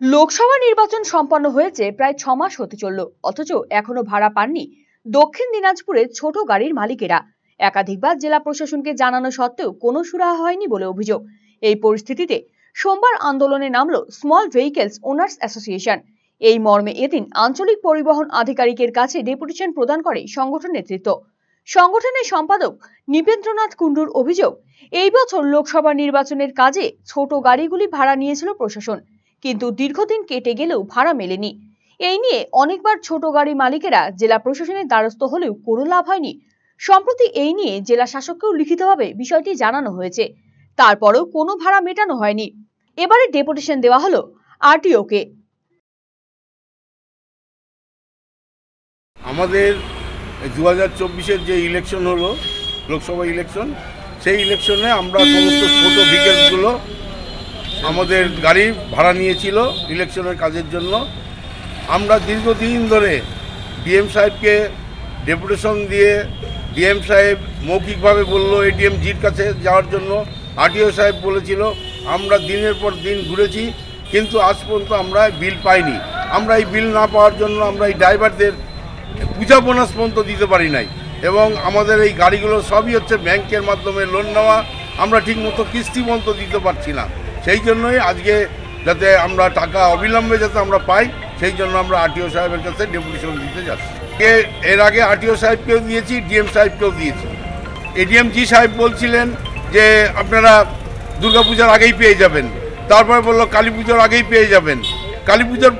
লোকসভা নির্বাচন সম্পন্ন হয়েছে প্রায় 6 মাস হতে চলল, অথচ এখনো ভাড়া পাননি দক্ষিণ দিনাজপুরের ছোট গাড়ির মালিকেরা। একাধিকবার জেলা প্রশাসনকে জানানো সত্ত্বেও কোনো সুরাহা হয়নি বলে অভিযোগ। এই পরিস্থিতিতে সোমবার আন্দোলনে নামল স্মল ভেহিকলস ওনার্স অ্যাসোসিয়েশন। এই মর্মে এদিন আঞ্চলিক পরিবহন আধিকারিকের কাছে ডেপুটেশন প্রদান করে সংগঠন নেতৃত্ব। সংগঠনের সম্পাদক নিপেন্দ্রনাথ কুণ্ডুর অভিযোগ, এই বছর লোকসভা নির্বাচনের কাজে ছোট গাড়িগুলি ভাড়া নিয়েছিল প্রশাসন, কিন্তু দীর্ঘদিন কেটে গেলেও ভাড়া মেলেনি। এই নিয়ে অনেকবার ছোট গাড়ি মালিকেরা জেলা প্রশাসনের দ্বারস্থ হলেও কোনো লাভ হয়নি। সম্প্রতি এই নিয়ে জেলা শাসককেও লিখিতভাবে বিষয়টি জানানো হয়েছে, তারপরেও কোনো ভাড়া মেটানো হয়নি। এবারে ডেপুটেশন দেওয়া হলো আরটিওকে। আমাদের 2024-এর যে ইলেকশন হলো, লোকসভা ইলেকশন, সেই ইলেকশনে আমরা সমস্ত ছোট ভেহিকেলসগুলো আমাদের গাড়ি ভাড়া নিয়েছিল ইলেকশনের কাজের জন্য। আমরা দীর্ঘদিন ধরে ডিএম সাহেবকে ডেপুটেশন দিয়ে, ডিএম সাহেব মৌখিকভাবে বলল এডিএম জির কাছে যাওয়ার জন্য, আরটিও সাহেব বলেছিল। আমরা দিনের পর দিন ঘুরেছি, কিন্তু আজ পর্যন্ত আমরা বিল পাইনি। আমরা এই বিল না পাওয়ার জন্য আমরা এই ড্রাইভারদের পূজা বোনাস পর্যন্ত দিতে পারি নাই, এবং আমাদের এই গাড়িগুলো সবই হচ্ছে ব্যাংকের মাধ্যমে লোন নেওয়া। আমরা ঠিকমতো কিস্তি পর্যন্ত দিতে পারছি না। সেই জন্যই আজকে যাতে আমরা টাকা অবিলম্বে যাতে আমরা পাই, সেই জন্য আমরা আরটিও সাহেবের কাছে ডেপুটেশন দিতে যাচ্ছি। এর আগে আরটিও সাহেবকেও দিয়েছি, ডিএম সাহেবকেও দিয়েছি। এডিএম জি সাহেব বলছিলেন যে আপনারা দুর্গাপূজার আগেই পেয়ে যাবেন, তারপরে বললো কালী পুজোর আগেই পেয়ে যাবেন। কালী পুজোর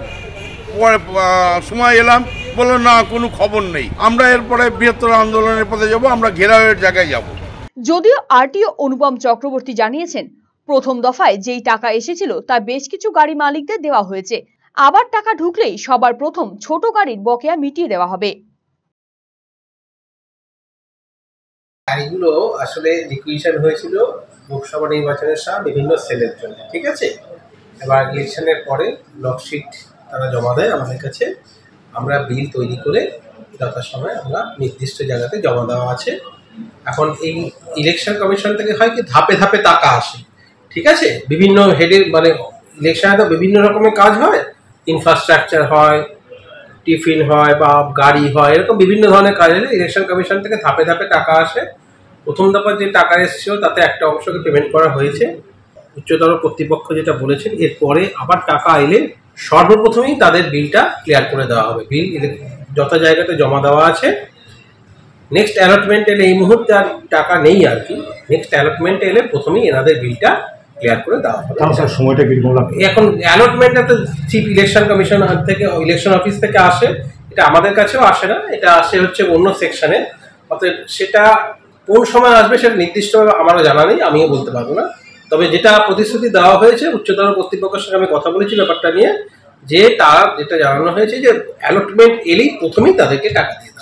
সময় এলাম, বললো না, কোনো খবর নেই। আমরা এরপরে বৃহত্তর আন্দোলনের পথে যাব, আমরা ঘেরাওয়ের জায়গায় যাব। যদিও আরটিও অনুপম চক্রবর্তী জানিয়েছেন, প্রথম দফায় যেই টাকা এসেছিল তা বেশ কিছু গাড়ি মালিকদের দেওয়া হয়েছে। আবার টাকা ঢুকলেই সবার প্রথম ছোট গাড়ির বকেয়া মিটিয়ে দেওয়া হবে। গাড়িগুলো আসলে রিকুইজিশন হয়েছিল লোকসভা নির্বাচনের সময় বিভিন্ন সেলের জন্য, ঠিক আছে। এবার ইলেকশনের পরে লকশিট তারা জমা দেয় আমাদের কাছে, আমরা বিল তৈরি করে যথাসময়ে আমরা নির্দিষ্ট জায়গাতে জমা দেওয়া আছে। এখন এই ইলেকশন কমিশন থেকে হয় কি ধাপে ধাপে টাকা আসে, ঠিক আছে। বিভিন্ন হেডের মানে ইলেকশনে তো বিভিন্ন রকমের কাজ হয়, ইনফ্রাস্ট্রাকচার হয়, টিফিন হয় বা গাড়ি হয়, এরকম বিভিন্ন ধরনের কাজ আছে। ইলেকশন কমিশন থেকে ধাপে ধাপে টাকা আসে। প্রথম দফা যে টাকা এসেছিল তাতে একটা অংশকে পেমেন্ট করা হয়েছে, উচ্চতর কর্তৃপক্ষ যেটা বলেছেন। এরপরে আবার টাকা এলে সর্বপ্রথমেই তাদের বিলটা ক্লিয়ার করে দেওয়া হবে। বিল যত জায়গাতে জমা দেওয়া আছে, নেক্সট অ্যালটমেন্ট এলে, এই মুহূর্তে আর টাকা নেই আর কি, নেক্সট অ্যালটমেন্ট এলে প্রথমেই এনাদের বিলটা ক্লিয়ার করে দেওয়া হবে। সময়টা কিরকম লাগবে? এখন অ্যালটমেন্টটা তো চিফ ইলেকশন কমিশন থেকে, ইলেকশন অফিস থেকে আসে, এটা আমাদের কাছেও আসে না, এটা আসে হচ্ছে অন্য সেকশনে। অতএব সেটা কোন সময় আসবে সেটা নির্দিষ্টভাবে আমারও জানা নেই, আমিও বলতে পারবো না। তবে যেটা প্রতিশ্রুতি দেওয়া হয়েছে, উচ্চতর কর্তৃপক্ষের সঙ্গে আমি কথা বলেছি ব্যাপারটা নিয়ে, যে তারা যেটা জানানো হয়েছে যে অ্যালটমেন্ট এলেই প্রথমেই তাদেরকে টাকা দিয়ে